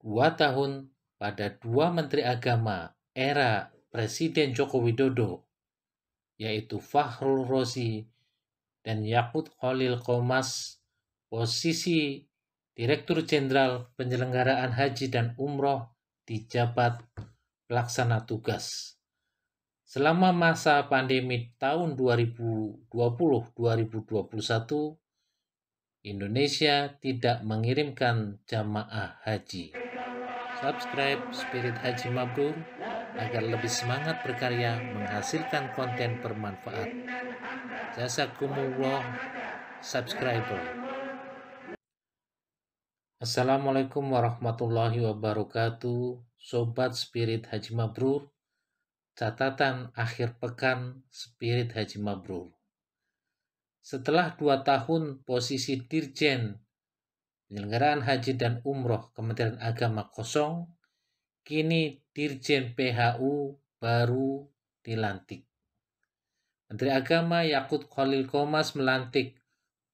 2 tahun pada 2 Menteri Agama era Presiden Joko Widodo, yaitu Fakhrul Razi dan Yakut Khalil Qomas, posisi Direktur Jenderal Penyelenggaraan Haji dan Umroh dijabat pelaksana tugas. Selama masa pandemi tahun 2020-2021, Indonesia tidak mengirimkan jamaah haji. Subscribe Spirit Haji Mabrur agar lebih semangat berkarya menghasilkan konten bermanfaat. Jazakumullah subscriber. Assalamualaikum warahmatullahi wabarakatuh. Sobat Spirit Haji Mabrur, catatan akhir pekan Spirit Haji Mabrur. Setelah 2 tahun posisi Dirjen Penyelenggaraan Haji dan Umroh Kementerian Agama kosong, kini Dirjen PHU baru dilantik. Menteri Agama Yakut Khalil Qomas melantik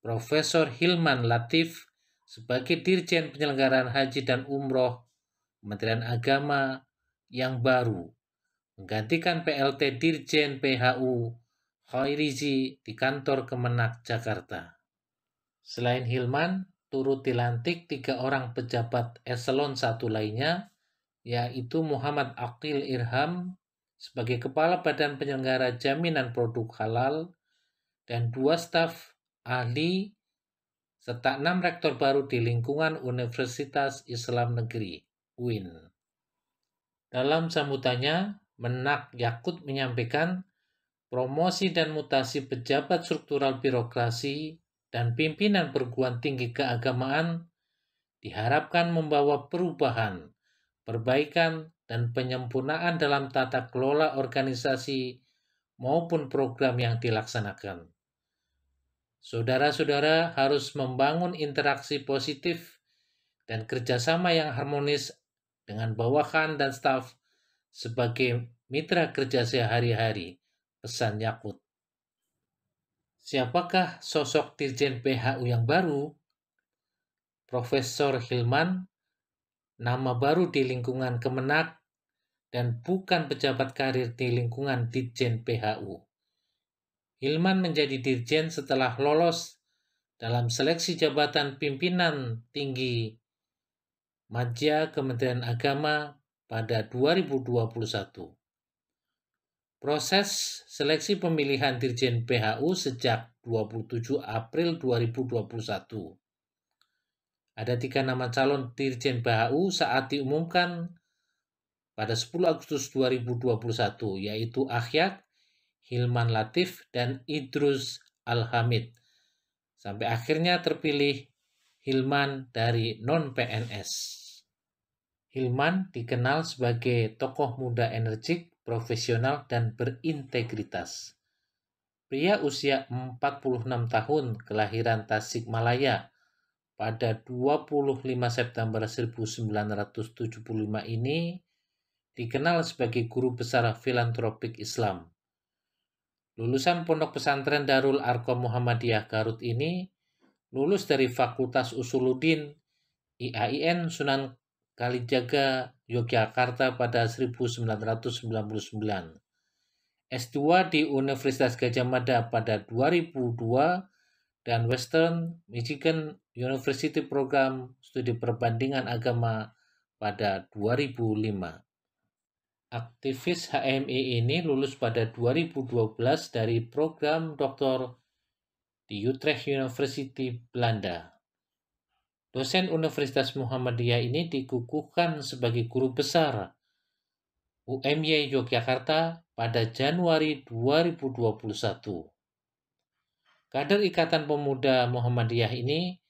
Profesor Hilman Latif sebagai Dirjen Penyelenggaraan Haji dan Umroh Kementerian Agama yang baru, menggantikan PLT Dirjen PHU Khairizi di kantor Kemenak Jakarta. Selain Hilman, turut dilantik 3 orang pejabat eselon 1 lainnya, yaitu Muhammad Aqil Irham sebagai Kepala Badan Penyelenggara Jaminan Produk Halal dan 2 staf ahli serta 6 rektor baru di lingkungan Universitas Islam Negeri UIN. Dalam sambutannya, Menak Yakut menyampaikan promosi dan mutasi pejabat struktural birokrasi dan pimpinan perguruan tinggi keagamaan diharapkan membawa perubahan, perbaikan, dan penyempurnaan dalam tata kelola organisasi maupun program yang dilaksanakan. Saudara-saudara harus membangun interaksi positif dan kerjasama yang harmonis dengan bawahan dan staf sebagai mitra kerja sehari-hari, pesan Yakut. Siapakah sosok Dirjen PHU yang baru? Profesor Hilman, nama baru di lingkungan Kemenak dan bukan pejabat karir di lingkungan Dirjen PHU. Hilman menjadi dirjen setelah lolos dalam seleksi jabatan pimpinan tinggi Madya Kementerian Agama pada 2021. Proses seleksi pemilihan Dirjen PHU sejak 27 April 2021. Ada 3 nama calon Dirjen PHU saat diumumkan pada 10 Agustus 2021, yaitu Akhyat, Hilman Latif, dan Idrus Alhamid. Sampai akhirnya terpilih Hilman dari non-PNS. Hilman dikenal sebagai tokoh muda energik, profesional, dan berintegritas. Pria usia 46 tahun kelahiran Tasikmalaya pada 25 September 1975 ini dikenal sebagai guru besar filantropik Islam. Lulusan Pondok Pesantren Darul Arqam Muhammadiyah Garut ini lulus dari Fakultas Usuluddin IAIN Sunan Kalijaga, Yogyakarta pada 1999. S2 di Universitas Gadjah Mada pada 2002 dan Western Michigan University Program Studi Perbandingan Agama pada 2005. Aktivis HMI ini lulus pada 2012 dari program doktor di Utrecht University, Belanda. Dosen Universitas Muhammadiyah ini dikukuhkan sebagai guru besar UMY Yogyakarta pada Januari 2021. Kader Ikatan Pemuda Muhammadiyah ini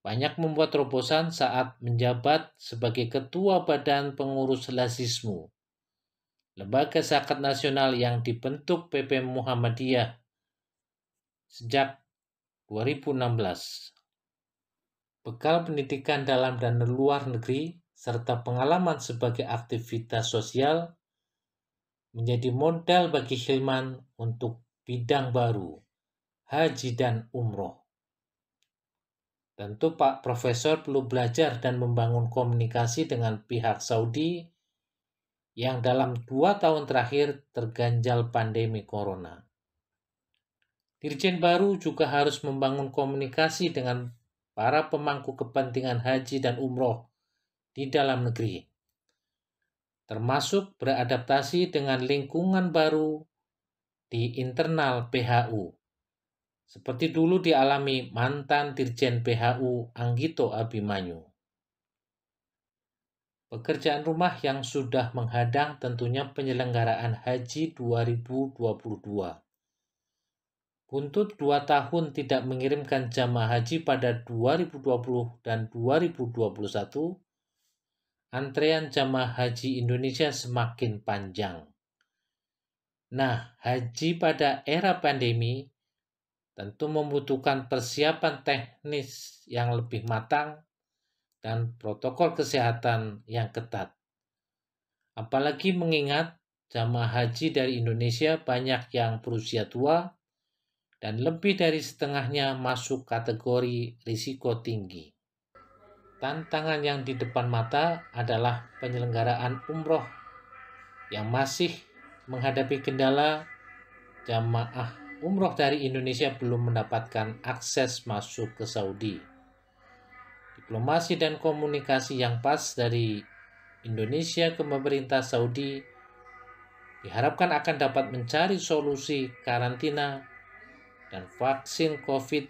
banyak membuat terobosan saat menjabat sebagai Ketua Badan Pengurus Lazismu, lembaga zakat nasional yang dibentuk PP Muhammadiyah sejak 2016. Bekal pendidikan dalam dan luar negeri serta pengalaman sebagai aktivitas sosial menjadi modal bagi Hilman untuk bidang baru, haji dan umroh. Tentu Pak Profesor perlu belajar dan membangun komunikasi dengan pihak Saudi yang dalam 2 tahun terakhir terganjal pandemi corona. Dirjen baru juga harus membangun komunikasi dengan para pemangku kepentingan haji dan umroh di dalam negeri, termasuk beradaptasi dengan lingkungan baru di internal PHU, seperti dulu dialami mantan Dirjen PHU Anggito Abimanyu. Pekerjaan rumah yang sudah menghadang tentunya penyelenggaraan Haji 2022. Buntut 2 tahun tidak mengirimkan jamaah haji pada 2020 dan 2021, antrean jamaah haji Indonesia semakin panjang. Nah, haji pada era pandemi tentu membutuhkan persiapan teknis yang lebih matang dan protokol kesehatan yang ketat. Apalagi mengingat jamaah haji dari Indonesia banyak yang berusia tua dan lebih dari setengahnya masuk kategori risiko tinggi. Tantangan yang di depan mata adalah penyelenggaraan umroh yang masih menghadapi kendala jamaah umroh dari Indonesia belum mendapatkan akses masuk ke Saudi. Diplomasi dan komunikasi yang pas dari Indonesia ke pemerintah Saudi diharapkan akan dapat mencari solusi karantina dan vaksin COVID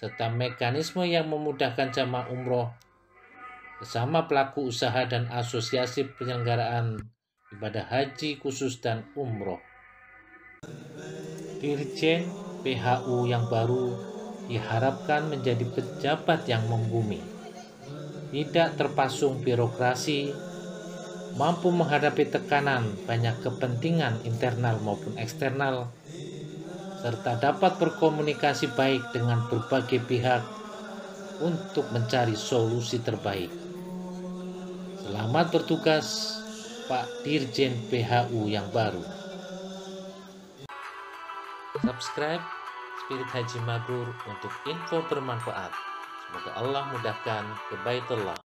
serta mekanisme yang memudahkan jamaah umroh bersama pelaku usaha dan asosiasi penyelenggaraan ibadah haji khusus dan umroh. Dirjen PHU yang baru diharapkan menjadi pejabat yang membumi, tidak terpasung birokrasi, mampu menghadapi tekanan banyak kepentingan internal maupun eksternal, serta dapat berkomunikasi baik dengan berbagai pihak untuk mencari solusi terbaik. Selamat bertugas, Pak Dirjen PHU yang baru. Subscribe Spirit Haji Mabrur untuk info bermanfaat. Semoga Allah mudahkan ke Baitullah.